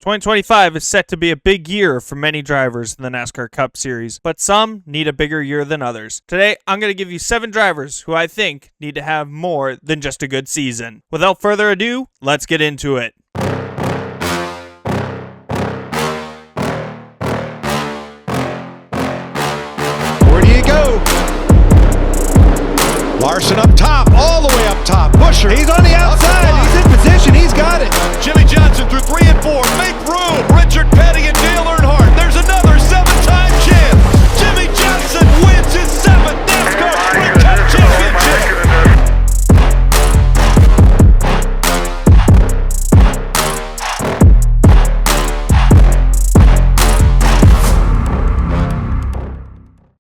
2025 is set to be a big year for many drivers in the NASCAR Cup Series, but some need a bigger year than others. Today, I'm going to give you 7 drivers who I think need to have more than just a good season. Without further ado, let's get into it. Where do you go? Larson up top, all the way up top. Busher, he's on the outside. He's in position. He's got it. Jimmy Johnson through 3 and 4. Make room. Richard Petty and Dale Earnhardt. There's another 7-time champ. Jimmy Johnson wins his 7th NASCAR Sprint Cup Championship.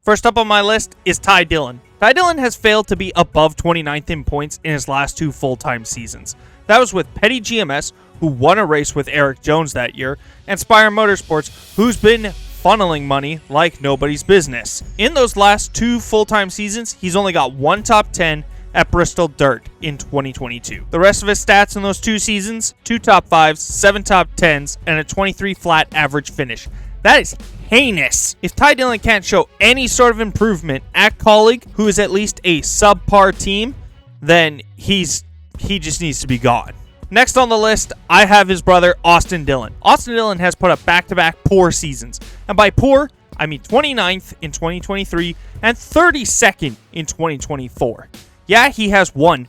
First up on my list is Ty Dillon. Ty Dillon has failed to be above 29th in points in his last 2 full-time seasons. That was with Petty GMS, who won a race with Eric Jones that year, and Spire Motorsports, who's been funneling money like nobody's business. In those last 2 full-time seasons, he's only got 1 top 10 at Bristol Dirt in 2022. The rest of his stats in those 2 seasons, 2 top 5s, 7 top 10s, and a 23 flat average finish. That is heinous. If Ty Dillon can't show any sort of improvement at Colleague, who is at least a subpar team, then he just needs to be gone. Next on the list, I have his brother, Austin Dillon. Austin Dillon has put up back-to-back poor seasons. And by poor, I mean 29th in 2023 and 32nd in 2024. Yeah, he has 1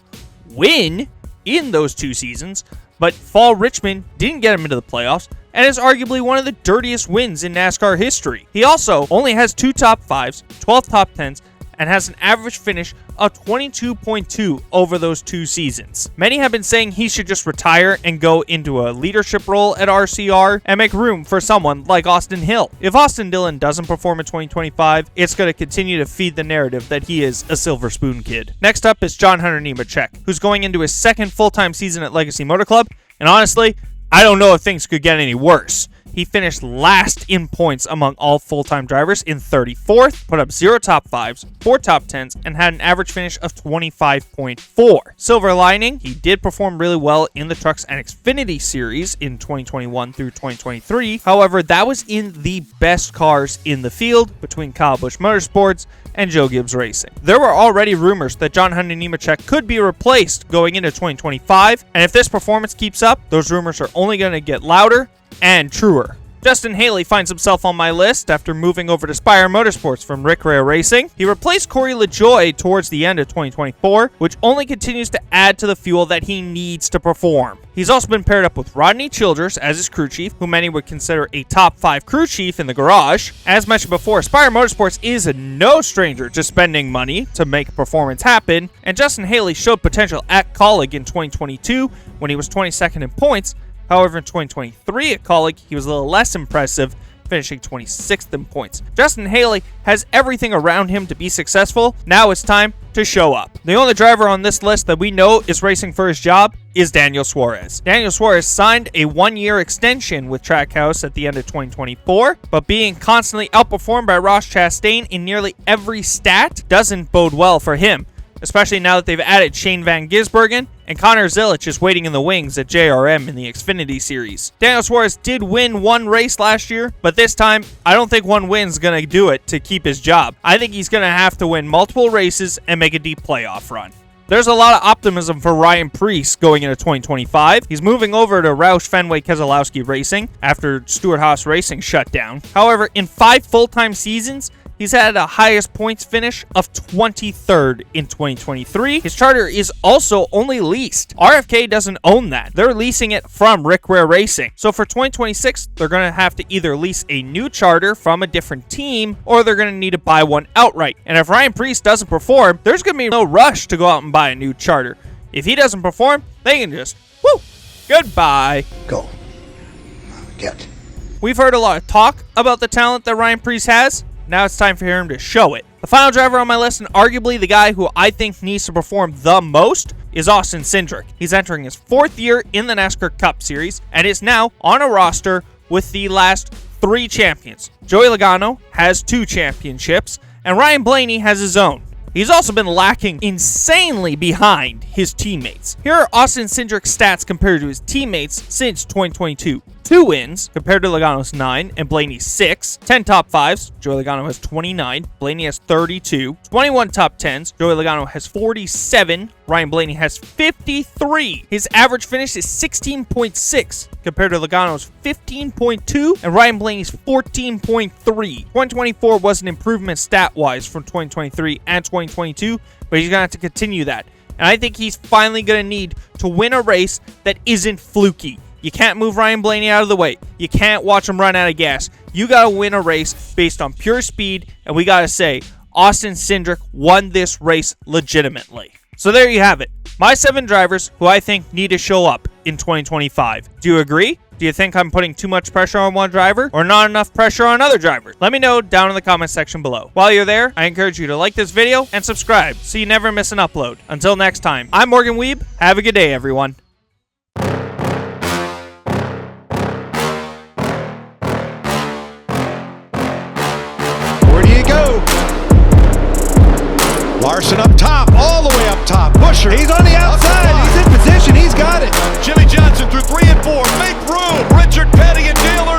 win in those 2 seasons, but Fall Richmond didn't get him into the playoffs, and is arguably one of the dirtiest wins in NASCAR history. He also only has 2 top 5s, 12 top 10s, and has an average finish of 22.2 over those 2 seasons. Many have been saying he should just retire and go into a leadership role at RCR and make room for someone like Austin Hill. If Austin Dillon doesn't perform in 2025, it's going to continue to feed the narrative that he is a silver spoon kid. Next up is John Hunter Nemechek, who's going into his 2nd full-time season at Legacy Motor Club, and honestly, I don't know if things could get any worse. He finished last in points among all full-time drivers in 34th, put up 0 top 5s, 4 top 10s, and had an average finish of 25.4. Silver lining, he did perform really well in the Trucks and Xfinity Series in 2021 through 2023. However, that was in the best cars in the field between Kyle Busch Motorsports and Joe Gibbs Racing. There were already rumors that John Hunter Nemechek could be replaced going into 2025, and if this performance keeps up, those rumors are only going to get louder and truer. Justin Haley finds himself on my list after moving over to Spire Motorsports from Rick Ray Racing. He replaced Corey LaJoie towards the end of 2024, which only continues to add to the fuel that he needs to perform. He's also been paired up with Rodney Childers as his crew chief, who many would consider a top 5 crew chief in the garage. As mentioned before, Spire Motorsports is no stranger to spending money to make performance happen, and Justin Haley showed potential at Colleague in 2022 when he was 22nd in points. However, in 2023 at Colleague, he was a little less impressive, finishing 26th in points. Justin Haley has everything around him to be successful. Now it's time to show up. The only driver on this list that we know is racing for his job is Daniel Suarez. Daniel Suarez signed a 1-year extension with Trackhouse at the end of 2024, but being constantly outperformed by Ross Chastain in nearly every stat doesn't bode well for him, especially now that they've added Shane Van Gisbergen, and Connor Zilic is waiting in the wings at JRM in the Xfinity Series. Daniel Suarez did win 1 race last year, but this time, I don't think 1 win's going to do it to keep his job. I think he's going to have to win multiple races and make a deep playoff run. There's a lot of optimism for Ryan Preece going into 2025. He's moving over to Roush Fenway Keselowski Racing after Stewart Haas Racing shut down. However, in 5 full-time seasons, he's had a highest points finish of 23rd in 2023. His charter is also only leased. RFK doesn't own that. They're leasing it from Rick Ware Racing. So for 2026, they're going to have to either lease a new charter from a different team, or they're going to need to buy one outright. And if Ryan Preece doesn't perform, there's going to be no rush to go out and buy a new charter. If he doesn't perform, they can just, goodbye. Go. Get. We've heard a lot of talk about the talent that Ryan Preece has. Now it's time for him to show it. The final driver on my list, and arguably the guy who I think needs to perform the most, is Austin Cindric. He's entering his 4th year in the NASCAR Cup Series and is now on a roster with the last 3 champions. Joey Logano has 2 championships, and Ryan Blaney has his own. He's also been lacking insanely behind his teammates. Here are Austin Cindric's stats compared to his teammates since 2022. 2 wins compared to Logano's 9 and Blaney's 6. 10 top 5s. Joey Logano has 29. Blaney has 32. 21 top 10s. Joey Logano has 47. Ryan Blaney has 53. His average finish is 16.6 compared to Logano's 15.2 and Ryan Blaney's 14.3. 2024 was an improvement stat-wise from 2023 and 2022, but he's going to have to continue that. And I think he's finally going to need to win a race that isn't fluky. You can't move Ryan Blaney out of the way. You can't watch him run out of gas. You got to win a race based on pure speed, and we got to say, Austin Cindric won this race legitimately. So there you have it. My 7 drivers who I think need to show up in 2025. Do you agree? Do you think I'm putting too much pressure on one driver or not enough pressure on other drivers? Let me know down in the comment section below. While you're there, I encourage you to like this video and subscribe so you never miss an upload. Until next time, I'm Morgan Weeb. Have a good day, everyone. Where do you go? Larson up top, all the way up top. Busher, he's on the outside. He's in position. He's got it. Jimmy Johnson through 3 and 4. Make room. Richard Petty and Dale Earnhardt.